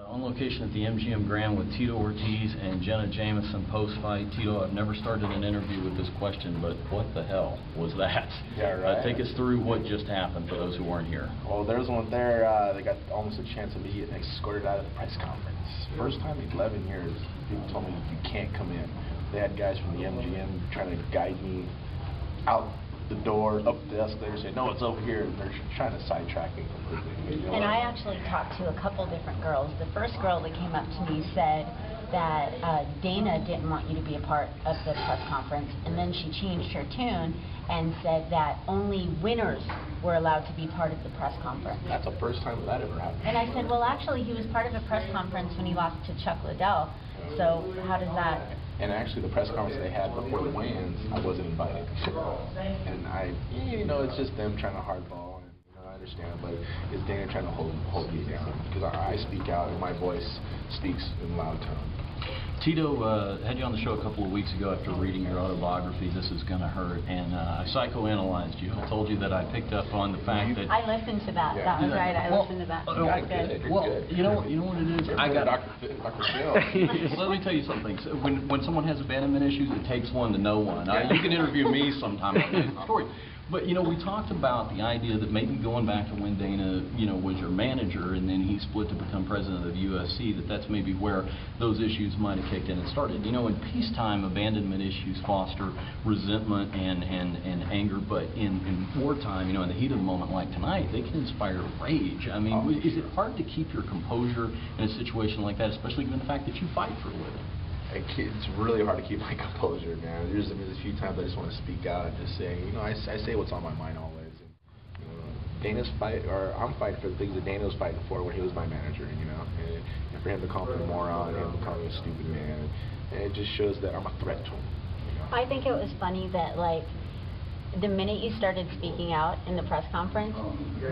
On location at the MGM Grand with Tito Ortiz and Jenna Jameson post-fight. Tito, I've never started an interview with this question, but what the hell was that? Yeah, right. Take us through what just happened for those who weren't here. Well, there was one there. They got almost a chance of me getting escorted out of the press conference. First time in 11 years, people told me you can't come in. They had guys from the MGM trying to guide me out the door, up the escalator, saying, no, it's over here. And they're trying to sidetrack me completely. And I actually talked to a couple different girls. The first girl that came up to me said that Dana didn't want you to be a part of the press conference, and then she changed her tune and said that only winners were allowed to be part of the press conference. That's the first time that ever happened. And I said, well, actually, he was part of a press conference when he lost to Chuck Liddell. So how does that... And actually, the press conference they had before the weigh-ins, I wasn't invited. And it's just them trying to hardball, and I understand, but it's Dana trying to hold me down, because I speak out, and my voice speaks in loud tone. Tito, had you on the show a couple of weeks ago after reading your autobiography, This Is Gonna Hurt, and I psychoanalyzed you. I told you that I picked up on the fact that... I listened to that. Yeah. That was right. I listened to that. You got good. Well, you know what it is? I got Dr. Phil. Let me tell you something. So when someone has abandonment issues, it takes one to know one. You can interview me sometime on that story. But, we talked about the idea that maybe going back to when Dana, was your manager and then he split to become president of the UFC, that's maybe where those issues might have kicked in and started. In peacetime, abandonment issues foster resentment and anger, but in wartime, in the heat of the moment like tonight, they can inspire rage. I mean, is it hard to keep your composure in a situation like that, especially given the fact that you fight for a living? It's really hard to keep my composure, man. There's a few times I just want to speak out and just say, I say what's on my mind always. And, Dana's fight, or I'm fighting for the things that Dana was fighting for when he was my manager, and for him to call me a moron and call me a stupid man, and it just shows that I'm a threat to him. I think it was funny that, the minute you started speaking out in the press conference,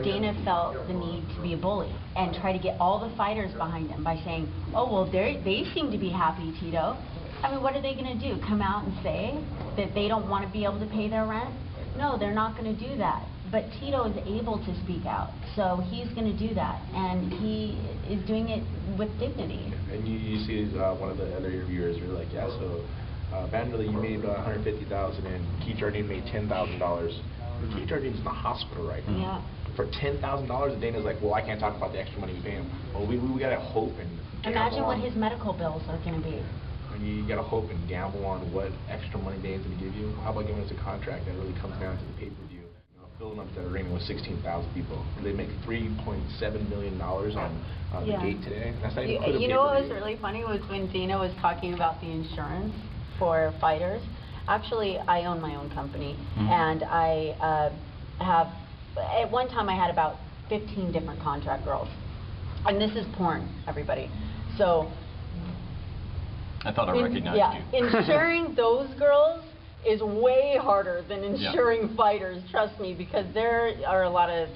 Dana felt the need to be a bully and try to get all the fighters behind him by saying, oh, well, they seem to be happy, Tito. I mean, what are they going to do? Come out and say that they don't want to be able to pay their rent? No, they're not going to do that. But Tito is able to speak out, so he's going to do that, and he is doing it with dignity. And you see one of the other interviewers were like, yeah, so... Vanderlei, you made $150,000, and Keith Jardine made $10,000. Keith Jardine's in the hospital right now. Yeah. For $10,000, and Dana's like, well, I can't talk about the extra money we pay him. Well, we gotta hope and imagine what his medical bills are going to be. And you gotta hope and gamble on what extra money Dana's going to give you. How about giving us a contract that really comes down to the pay-per-view? Filling up that arena with 16,000 people. They make $3.7 million on the gate today. That's not even what was really funny was when Dana was talking about the insurance for fighters. Actually, I own my own company, and I have, at one time I had about 15 different contract girls. And this is porn, everybody. So, I thought I recognized you. Insuring those girls is way harder than insuring fighters, trust me, because there are a lot of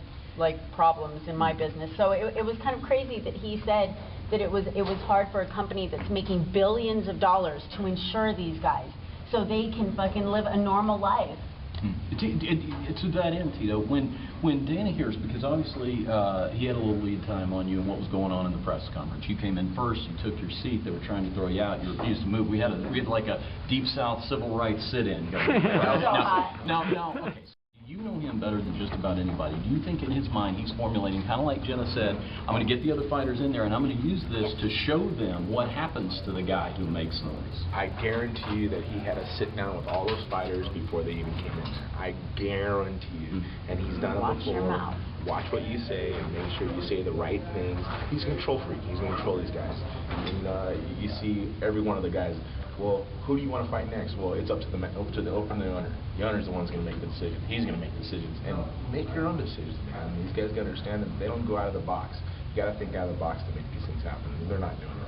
problems in my business. So it was kind of crazy that he said that it was hard for a company that's making billions of dollars to insure these guys so they can fucking live a normal life. To that end, Tito, when Dana hears, because obviously he had a little lead time on you and what was going on in the press conference. You came in first, you took your seat, they were trying to throw you out, you refused to move. We had like a Deep South civil rights sit-in. Now, okay. You know him better than just about anybody. Do you think in his mind he's formulating, kind of like Jenna said, I'm going to get the other fighters in there and I'm going to use this to show them what happens to the guy who makes noise? I guarantee you that he had a sit down with all those fighters before they even came in. I guarantee you. And he's done it before. Your mouth. Watch what you say and make sure you say the right things. He's a control freak. He's going to control these guys. And you see every one of the guys, well, who do you want to fight next? Well, it's up to the owner. The owner's the one who's going to make the decision. He's going to make decisions. And make your own decisions, man. These guys got to understand that they don't go out of the box. You got to think out of the box to make these things happen. They're not doing it.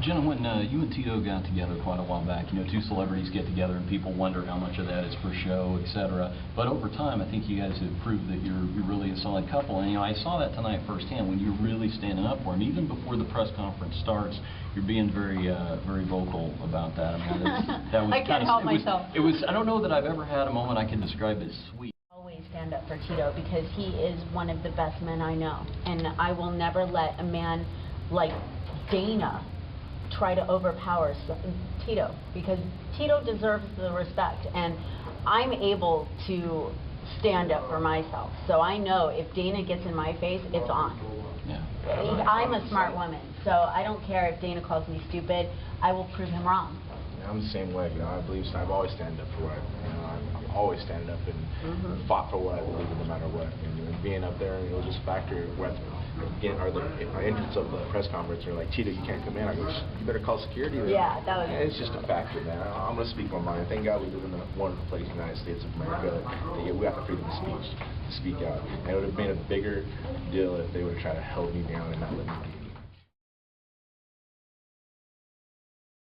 Jenna, when you and Tito got together quite a while back, two celebrities get together and people wonder how much of that is for show, etc. But over time, I think you guys have proved that you're really a solid couple. And I saw that tonight firsthand when you're really standing up for him. Even before the press conference starts, you're being very vocal about that. I mean, that was I can't help myself. It was. I don't know that I've ever had a moment I can describe as sweet. Always stand up for Tito because he is one of the best men I know, and I will never let a man like Dana try to overpower Tito, because Tito deserves the respect, and I'm able to stand up for myself. So I know if Dana gets in my face, it's on. Yeah. I'm a smart woman, so I don't care if Dana calls me stupid. I will prove him wrong. I'm the same way, I believe so. I've always stand up for what I've always stand up and fought for what I believe in no matter what. And being up there, it was just a factor with our entrance of the press conference. They're like, Tito, you can't come in. I go, you better call security. Yeah, that was. And it's just a factor, man. I'm going to speak my mind. Thank God we live in a wonderful place, the United States of America. We have the freedom of speech to speak out. And it would have been a bigger deal if they would have tried to hold me down and not let me speak.